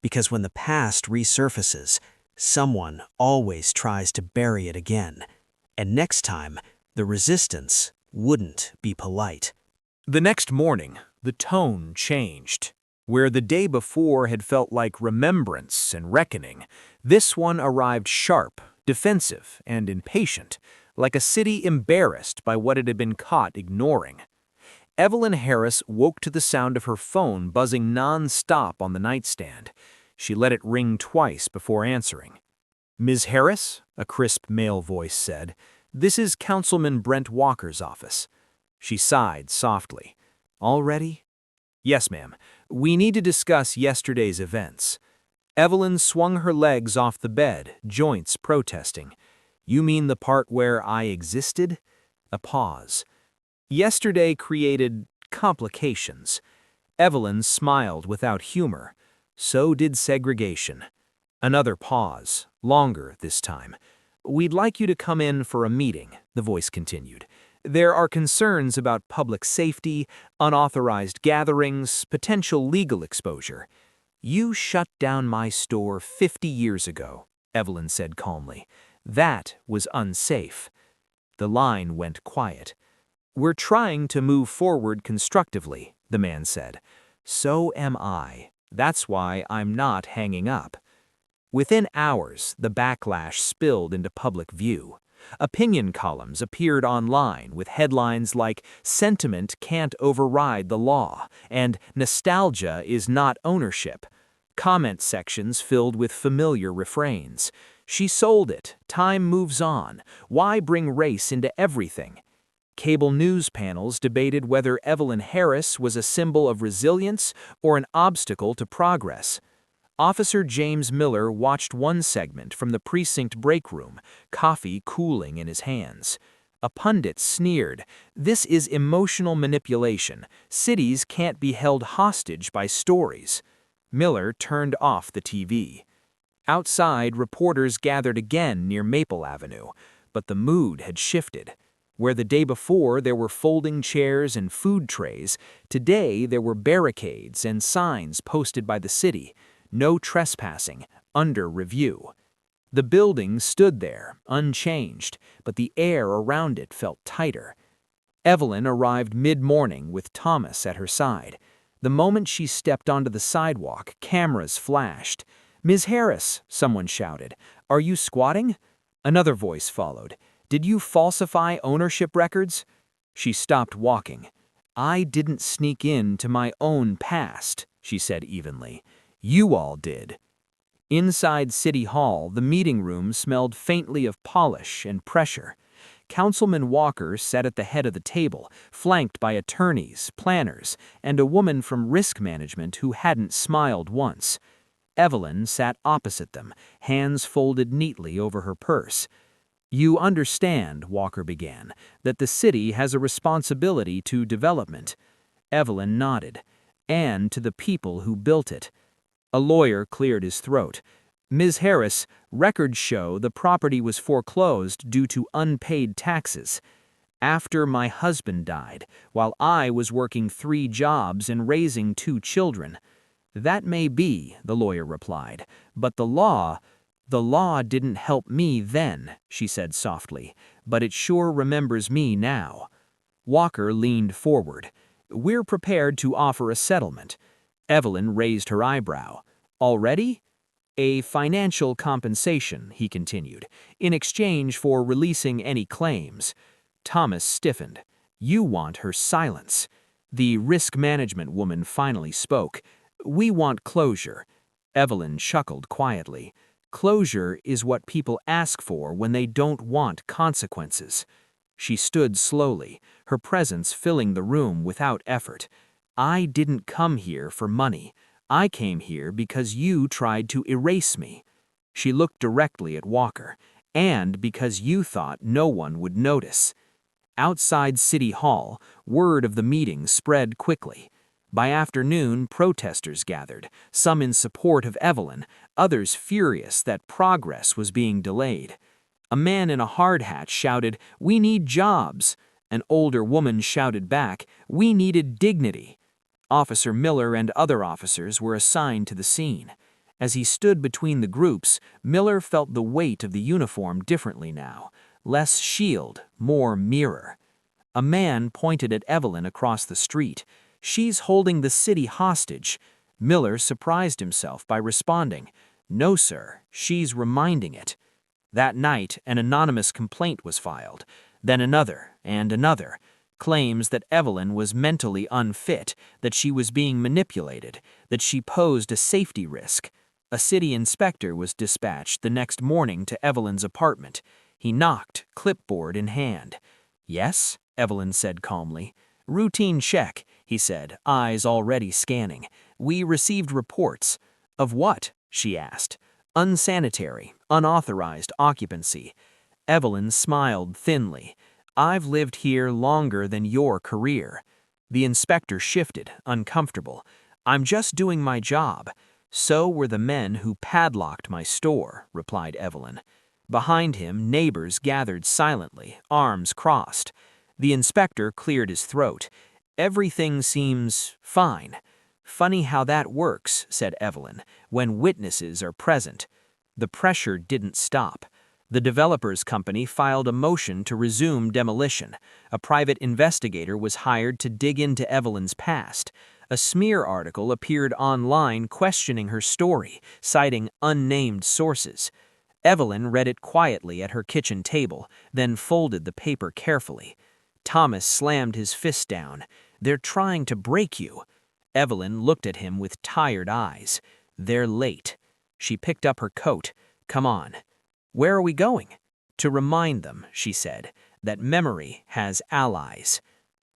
Because when the past resurfaces, someone always tries to bury it again. And next time, the resistance wouldn't be polite. The next morning, the tone changed. Where the day before had felt like remembrance and reckoning, this one arrived sharp, defensive, and impatient, like a city embarrassed by what it had been caught ignoring. Evelyn Harris woke to the sound of her phone buzzing non-stop on the nightstand. She let it ring twice before answering. "Ms. Harris?" a crisp male voice said. "This is Councilman Brent Walker's office." She sighed softly. "Already?" "Yes, ma'am. We need to discuss yesterday's events." Evelyn swung her legs off the bed, joints protesting. "You mean the part where I existed?" A pause. "Yesterday created complications." Evelyn smiled without humor. "So did segregation." Another pause, longer this time. "We'd like you to come in for a meeting," the voice continued. "There are concerns about public safety, unauthorized gatherings, potential legal exposure." "You shut down my store 50 years ago," Evelyn said calmly. "That was unsafe." The line went quiet. "We're trying to move forward constructively," the man said. "So am I. That's why I'm not hanging up." Within hours, the backlash spilled into public view. Opinion columns appeared online with headlines like "Sentiment can't override the law" and "Nostalgia is not ownership." Comment sections filled with familiar refrains. "She sold it. Time moves on. Why bring race into everything?" Cable news panels debated whether Evelyn Harris was a symbol of resilience or an obstacle to progress. Officer James Miller watched one segment from the precinct break room, coffee cooling in his hands. A pundit sneered, "This is emotional manipulation. Cities can't be held hostage by stories." Miller turned off the TV. Outside, reporters gathered again near Maple Avenue, but the mood had shifted. Where the day before there were folding chairs and food trays, today there were barricades and signs posted by the city. "No trespassing, under review." The building stood there, unchanged, but the air around it felt tighter. Evelyn arrived mid-morning with Thomas at her side. The moment she stepped onto the sidewalk, cameras flashed. "Ms. Harris," someone shouted, "are you squatting?" Another voice followed. "Did you falsify ownership records?" She stopped walking. "I didn't sneak into my own past," she said evenly. "You all did." Inside City Hall, the meeting room smelled faintly of polish and pressure. Councilman Walker sat at the head of the table, flanked by attorneys, planners, and a woman from risk management who hadn't smiled once. Evelyn sat opposite them, hands folded neatly over her purse. "You understand," Walker began, "that the city has a responsibility to development." Evelyn nodded. "And to the people who built it." A lawyer cleared his throat. "Ms. Harris, records show the property was foreclosed due to unpaid taxes. After my husband died, while I was working 3 jobs and raising 2 children." "That may be," the lawyer replied, "but the law didn't help me then," she said softly, "but it sure remembers me now." Walker leaned forward. We're prepared to offer a settlement. Evelyn raised her eyebrow. Already? A financial compensation, he continued, in exchange for releasing any claims. Thomas stiffened. You want her silence. The risk management woman finally spoke. We want closure. Evelyn chuckled quietly. Closure is what people ask for when they don't want consequences. She stood slowly, her presence filling the room without effort. I didn't come here for money. I came here because you tried to erase me. She looked directly at Walker, and because you thought no one would notice. Outside City Hall, word of the meeting spread quickly. By afternoon, protesters gathered, some in support of Evelyn, others furious that progress was being delayed. A man in a hard hat shouted, "We need jobs." An older woman shouted back, "We needed dignity." Officer Miller and other officers were assigned to the scene. As he stood between the groups, Miller felt the weight of the uniform differently now. Less shield, more mirror. A man pointed at Evelyn across the street. She's holding the city hostage. Miller surprised himself by responding, "No, sir, she's reminding it." That night, an anonymous complaint was filed, then another and another. Claims that Evelyn was mentally unfit, that she was being manipulated, that she posed a safety risk. A city inspector was dispatched the next morning to Evelyn's apartment. He knocked, clipboard in hand. "Yes?" Evelyn said calmly. "Routine check," he said, eyes already scanning. "We received reports." "Of what?" she asked. "Unsanitary, unauthorized occupancy." Evelyn smiled thinly. "I've lived here longer than your career." The inspector shifted, uncomfortable. "I'm just doing my job." "So were the men who padlocked my store," replied Evelyn. Behind him, neighbors gathered silently, arms crossed. The inspector cleared his throat. "Everything seems fine." "Funny how that works," said Evelyn, "when witnesses are present." The pressure didn't stop. The developers company filed a motion to resume demolition. A private investigator was hired to dig into Evelyn's past. A smear article appeared online questioning her story, citing unnamed sources. Evelyn read it quietly at her kitchen table, then folded the paper carefully. Thomas slammed his fist down. "They're trying to break you." Evelyn looked at him with tired eyes. "They're late." She picked up her coat. "Come on." "Where are we going?" "To remind them," she said, "that memory has allies."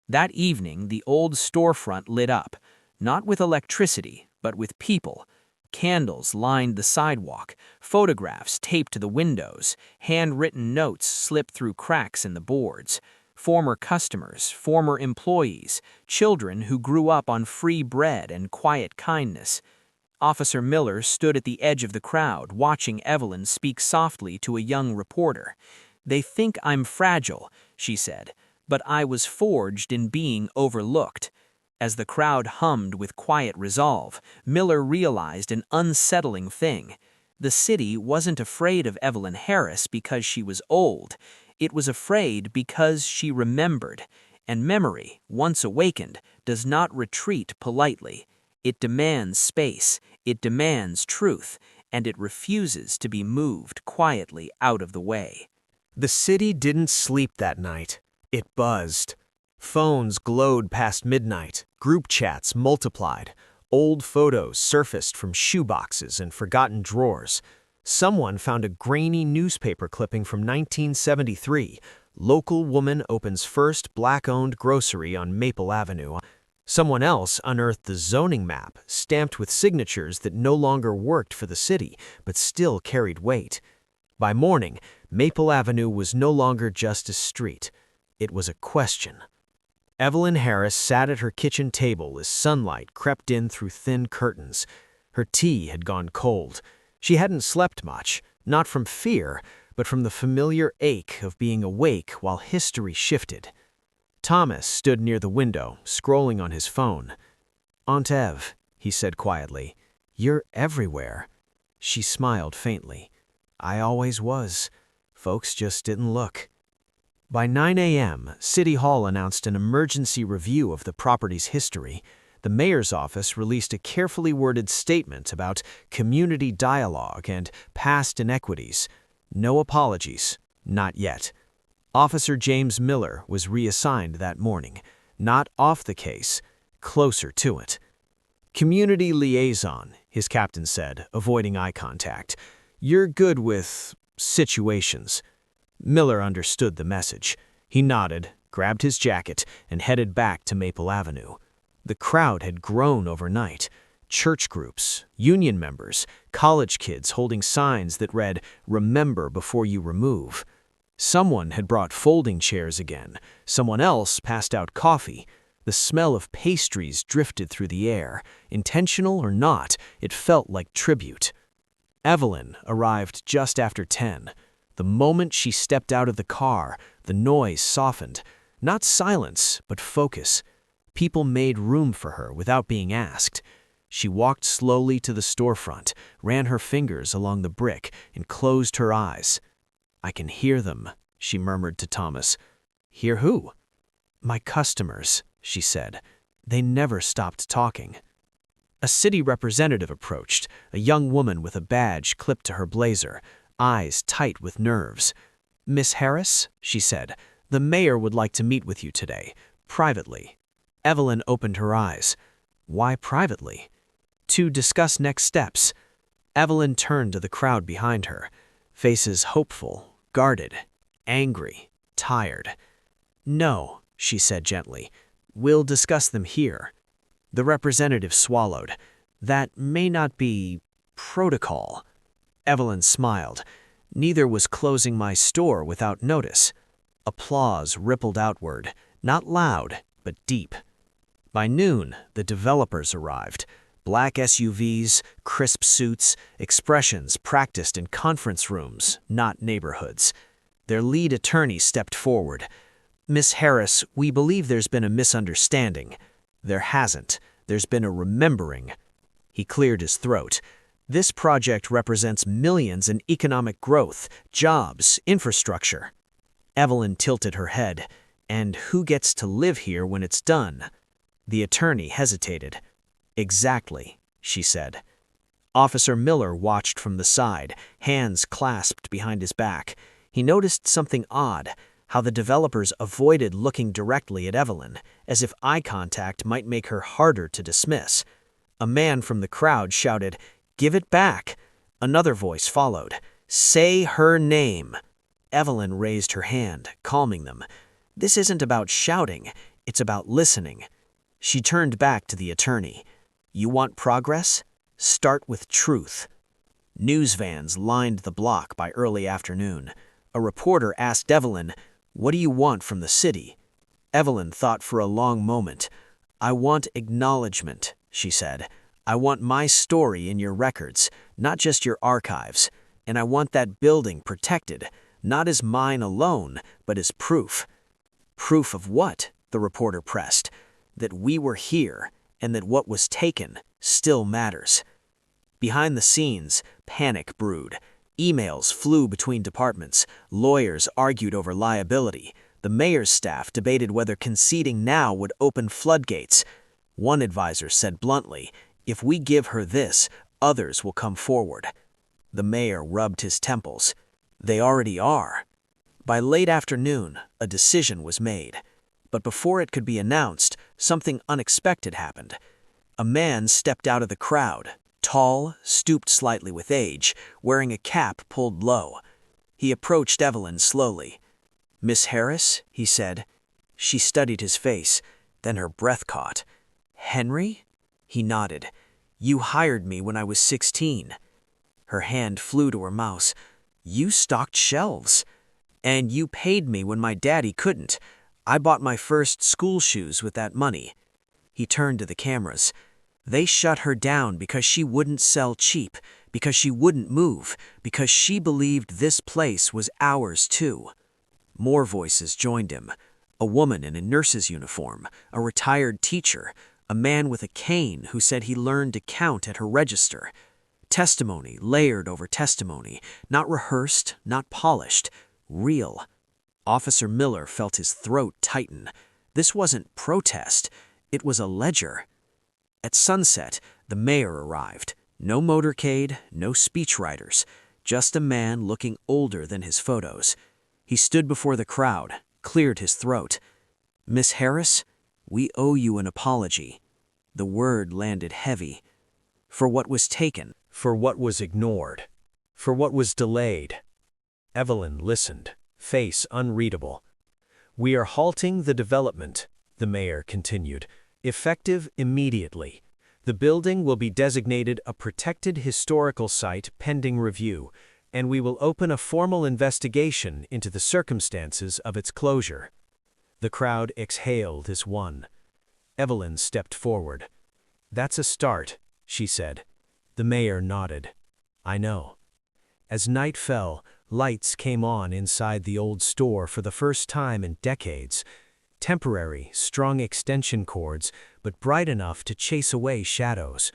That evening, the old storefront lit up, not with electricity, but with people. Candles lined the sidewalk, photographs taped to the windows, handwritten notes slipped through cracks in the boards. Former customers, former employees, children who grew up on free bread and quiet kindness. Officer Miller stood at the edge of the crowd, watching Evelyn speak softly to a young reporter. "They think I'm fragile," she said, "but I was forged in being overlooked." As the crowd hummed with quiet resolve, Miller realized an unsettling thing. The city wasn't afraid of Evelyn Harris because she was old. It was afraid because she remembered. And memory, once awakened, does not retreat politely. It demands space, it demands truth, and it refuses to be moved quietly out of the way. The city didn't sleep that night. It buzzed. Phones glowed past midnight. Group chats multiplied. Old photos surfaced from shoeboxes and forgotten drawers. Someone found a grainy newspaper clipping from 1973. Local woman opens first black-owned grocery on Maple Avenue. Someone else unearthed the zoning map, stamped with signatures that no longer worked for the city, but still carried weight. By morning, Maple Avenue was no longer just a street. It was a question. Evelyn Harris sat at her kitchen table as sunlight crept in through thin curtains. Her tea had gone cold. She hadn't slept much, not from fear, but from the familiar ache of being awake while history shifted. Thomas stood near the window, scrolling on his phone. "Aunt Ev," he said quietly, "you're everywhere." She smiled faintly. "I always was. Folks just didn't look." By 9 a.m., City Hall announced an emergency review of the property's history. The mayor's office released a carefully worded statement about community dialogue and past inequities. No apologies, not yet. Officer James Miller was reassigned that morning, not off the case, closer to it. Community liaison, his captain said, avoiding eye contact. You're good with situations. Miller understood the message. He nodded, grabbed his jacket, and headed back to Maple Avenue. The crowd had grown overnight. Church groups, union members, college kids holding signs that read, "Remember before you remove." Someone had brought folding chairs again. Someone else passed out coffee. The smell of pastries drifted through the air. Intentional or not, it felt like tribute. Evelyn arrived just after 10. The moment she stepped out of the car, the noise softened. Not silence, but focus. People made room for her without being asked. She walked slowly to the storefront, ran her fingers along the brick, and closed her eyes. "I can hear them," she murmured to Thomas. "Hear who?" "My customers," she said. "They never stopped talking." A city representative approached, a young woman with a badge clipped to her blazer, eyes tight with nerves. "Miss Harris," she said, "the mayor would like to meet with you today, privately." Evelyn opened her eyes. "Why privately?" "To discuss next steps." Evelyn turned to the crowd behind her, faces hopeful, guarded, angry, tired. "No," she said gently, "we'll discuss them here." The representative swallowed. "That may not be protocol." Evelyn smiled. "Neither was closing my store without notice." Applause rippled outward, not loud, but deep. By noon, the developers arrived. Black SUVs, crisp suits, expressions practiced in conference rooms, not neighborhoods. Their lead attorney stepped forward. "Miss Harris, we believe there's been a misunderstanding." "There hasn't. There's been a remembering." He cleared his throat. "This project represents millions in economic growth, jobs, infrastructure." Evelyn tilted her head. "And who gets to live here when it's done?" The attorney hesitated. "Exactly," she said. Officer Miller watched from the side, hands clasped behind his back. He noticed something odd, how the developers avoided looking directly at Evelyn, as if eye contact might make her harder to dismiss. A man from the crowd shouted, "Give it back!" Another voice followed, "Say her name!" Evelyn raised her hand, calming them. "This isn't about shouting, it's about listening." She turned back to the attorney. "You want progress? Start with truth." News vans lined the block by early afternoon. A reporter asked Evelyn, "What do you want from the city?" Evelyn thought for a long moment. "I want acknowledgement," she said. "I want my story in your records, not just your archives. And I want that building protected, not as mine alone, but as proof." "Proof of what?" the reporter pressed. "That we were here, and that what was taken still matters." Behind the scenes, panic brewed. Emails flew between departments. Lawyers argued over liability. The mayor's staff debated whether conceding now would open floodgates. One advisor said bluntly, "If we give her this, others will come forward." The mayor rubbed his temples. "They already are." By late afternoon, a decision was made. But before it could be announced, something unexpected happened. A man stepped out of the crowd, tall, stooped slightly with age, wearing a cap pulled low. He approached Evelyn slowly. "Miss Harris?" he said. She studied his face, then her breath caught. "Henry?" He nodded. "You hired me when I was 16. Her hand flew to her mouse. "You stocked shelves. And you paid me when my daddy couldn't. I bought my first school shoes with that money." He turned to the cameras. "They shut her down because she wouldn't sell cheap, because she wouldn't move, because she believed this place was ours too." More voices joined him. A woman in a nurse's uniform, a retired teacher, a man with a cane who said he learned to count at her register. Testimony layered over testimony, not rehearsed, not polished, real. Officer Miller felt his throat tighten. This wasn't protest, it was a ledger. At sunset, the mayor arrived. No motorcade, no speechwriters, just a man looking older than his photos. He stood before the crowd, cleared his throat. "Miss Harris, we owe you an apology." The word landed heavy. For what was taken, for what was ignored, for what was delayed. Evelyn listened, face unreadable. "We are halting the development," the mayor continued, "effective immediately. The building will be designated a protected historical site pending review, and we will open a formal investigation into the circumstances of its closure." The crowd exhaled as one. Evelyn stepped forward. "That's a start," she said. The mayor nodded. "I know." As night fell, lights came on inside the old store for the first time in decades. Temporary, strung extension cords, but bright enough to chase away shadows.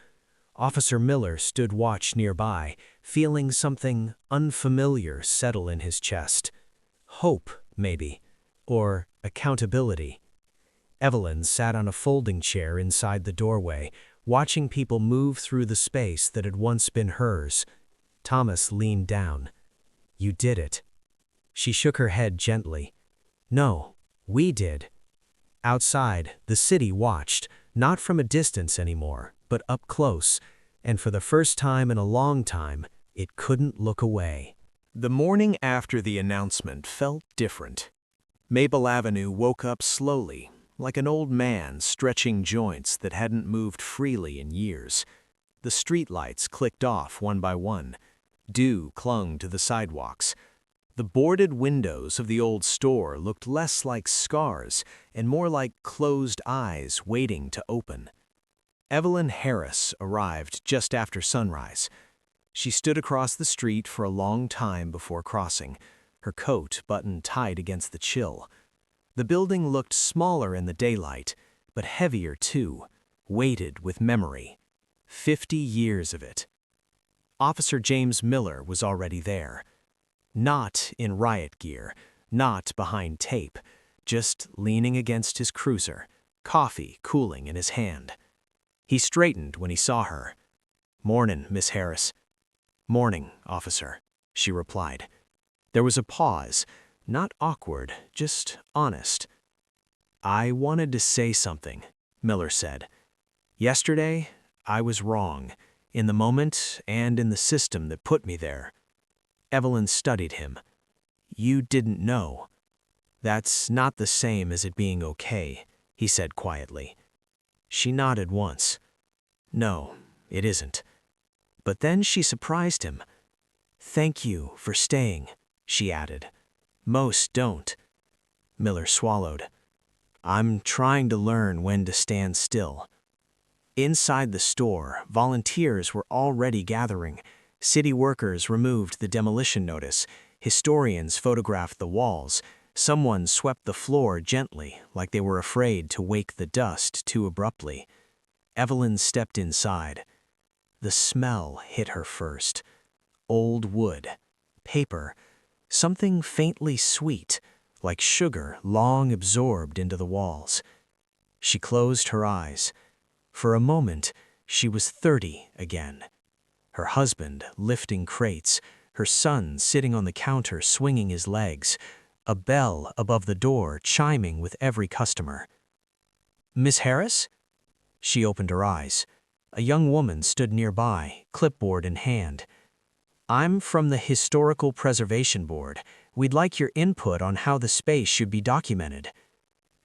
Officer Miller stood watch nearby, feeling something unfamiliar settle in his chest. Hope, maybe, or accountability. Evelyn sat on a folding chair inside the doorway, watching people move through the space that had once been hers. Thomas leaned down. "You did it." She shook her head gently. "No, we did." Outside, the city watched, not from a distance anymore, but up close, and for the first time in a long time, it couldn't look away. The morning after the announcement felt different. Maple Avenue woke up slowly, like an old man stretching joints that hadn't moved freely in years. The streetlights clicked off one by one. Dew clung to the sidewalks. The boarded windows of the old store looked less like scars and more like closed eyes waiting to open. Evelyn Harris arrived just after sunrise. She stood across the street for a long time before crossing, her coat buttoned tight against the chill. The building looked smaller in the daylight, but heavier too, weighted with memory. 50 years of it. Officer James Miller was already there. Not in riot gear, not behind tape, just leaning against his cruiser, coffee cooling in his hand. He straightened when he saw her. "Mornin', Miss Harris." "Morning, officer," she replied. There was a pause, not awkward, just honest. "I wanted to say something," Miller said. "Yesterday, I was wrong, in the moment and in the system that put me there." Evelyn studied him. "You didn't know." "That's not the same as it being okay," he said quietly. She nodded once. "No, it isn't." But then she surprised him. "Thank you for staying," she added. "Most don't." Miller swallowed. "I'm trying to learn when to stand still." Inside the store, volunteers were already gathering. City workers removed the demolition notice. Historians photographed the walls. Someone swept the floor gently, like they were afraid to wake the dust too abruptly. Evelyn stepped inside. The smell hit her first. Old wood, paper, something faintly sweet, like sugar long absorbed into the walls. She closed her eyes. For a moment, she was 30 again. Her husband lifting crates, her son sitting on the counter swinging his legs, a bell above the door chiming with every customer. "Miss Harris?" She opened her eyes. A young woman stood nearby, clipboard in hand. "I'm from the Historical Preservation Board. We'd like your input on how the space should be documented."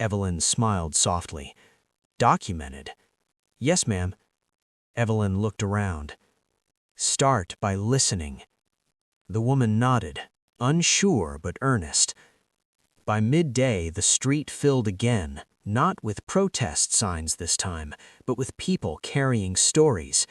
Evelyn smiled softly. "Documented?" "Yes, ma'am." Evelyn looked around. "Start by listening." The woman nodded, unsure but earnest. By midday, the street filled again, not with protest signs this time, but with people carrying stories.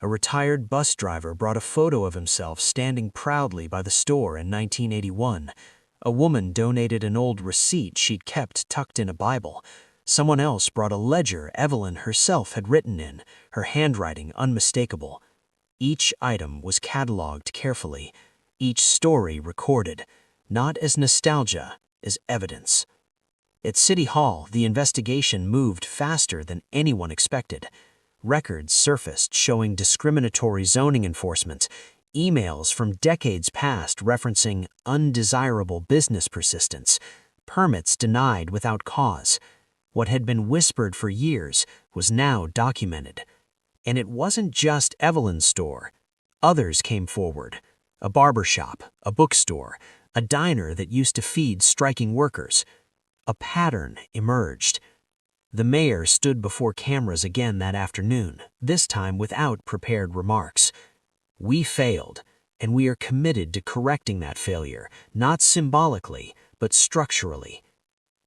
A retired bus driver brought a photo of himself standing proudly by the store in 1981. A woman donated an old receipt she'd kept tucked in a Bible. Someone else brought a ledger Evelyn herself had written in, her handwriting unmistakable. Each item was cataloged carefully, each story recorded, not as nostalgia, as evidence. At City Hall, the investigation moved faster than anyone expected. Records surfaced showing discriminatory zoning enforcement, emails from decades past referencing undesirable business persistence, permits denied without cause. What had been whispered for years was now documented. And it wasn't just Evelyn's store. Others came forward. A barber shop, a bookstore, a diner that used to feed striking workers. A pattern emerged. The mayor stood before cameras again that afternoon, this time without prepared remarks. We failed, and we are committed to correcting that failure, not symbolically, but structurally.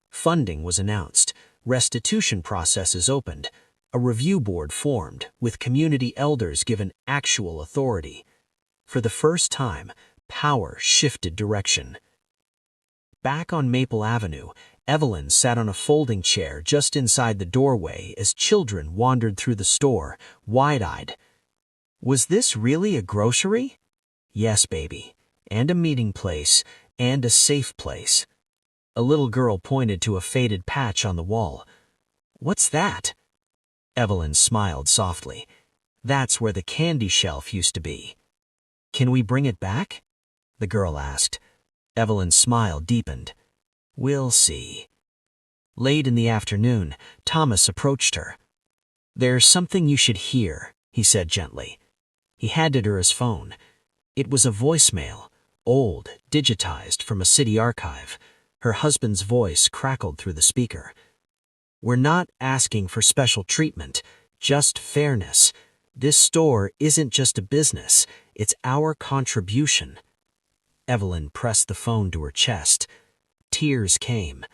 Funding was announced, restitution processes opened, a review board formed, with community elders given actual authority. For the first time, power shifted direction. Back on Maple Avenue, Evelyn sat on a folding chair just inside the doorway as children wandered through the store, wide-eyed. Was this really a grocery? Yes, baby. And a meeting place, and a safe place. A little girl pointed to a faded patch on the wall. What's that? Evelyn smiled softly. That's where the candy shelf used to be. Can we bring it back? The girl asked. Evelyn's smile deepened. We'll see. Late in the afternoon, Thomas approached her. There's something you should hear, he said gently. He handed her his phone. It was a voicemail, old, digitized from a city archive. Her husband's voice crackled through the speaker. We're not asking for special treatment, just fairness. This store isn't just a business, it's our contribution. Evelyn pressed the phone to her chest. Tears came,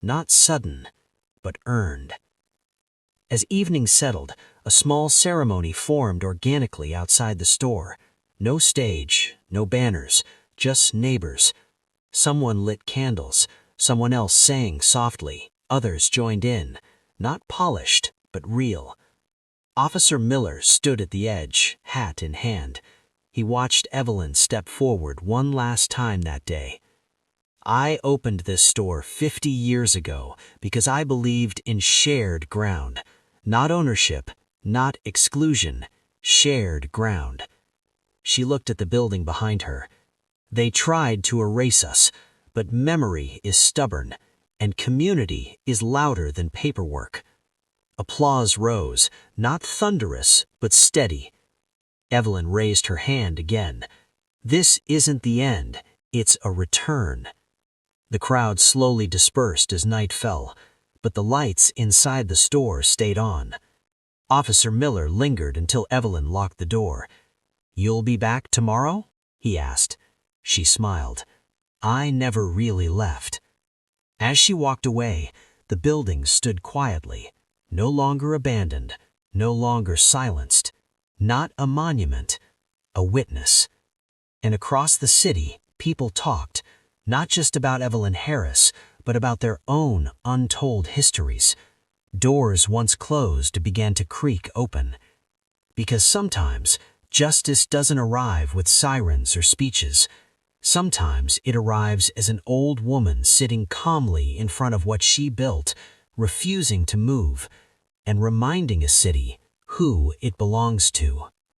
not sudden, but earned. As evening settled, a small ceremony formed organically outside the store. No stage, no banners, just neighbors. Someone lit candles, someone else sang softly, others joined in, not polished, but real. Officer Miller stood at the edge, hat in hand. He watched Evelyn step forward one last time that day. I opened this store 50 years ago because I believed in shared ground. Not ownership, not exclusion, shared ground. She looked at the building behind her. They tried to erase us, but memory is stubborn, and community is louder than paperwork. Applause rose, not thunderous, but steady. Evelyn raised her hand again. This isn't the end, it's a return. The crowd slowly dispersed as night fell, but the lights inside the store stayed on. Officer Miller lingered until Evelyn locked the door. You'll be back tomorrow? He asked. She smiled. I never really left. As she walked away, the building stood quietly, no longer abandoned, no longer silenced. Not a monument, a witness. And across the city, people talked, not just about Evelyn Harris, but about their own untold histories. Doors once closed began to creak open. Because sometimes, justice doesn't arrive with sirens or speeches. Sometimes it arrives as an old woman sitting calmly in front of what she built, refusing to move, and reminding a city who it belongs to.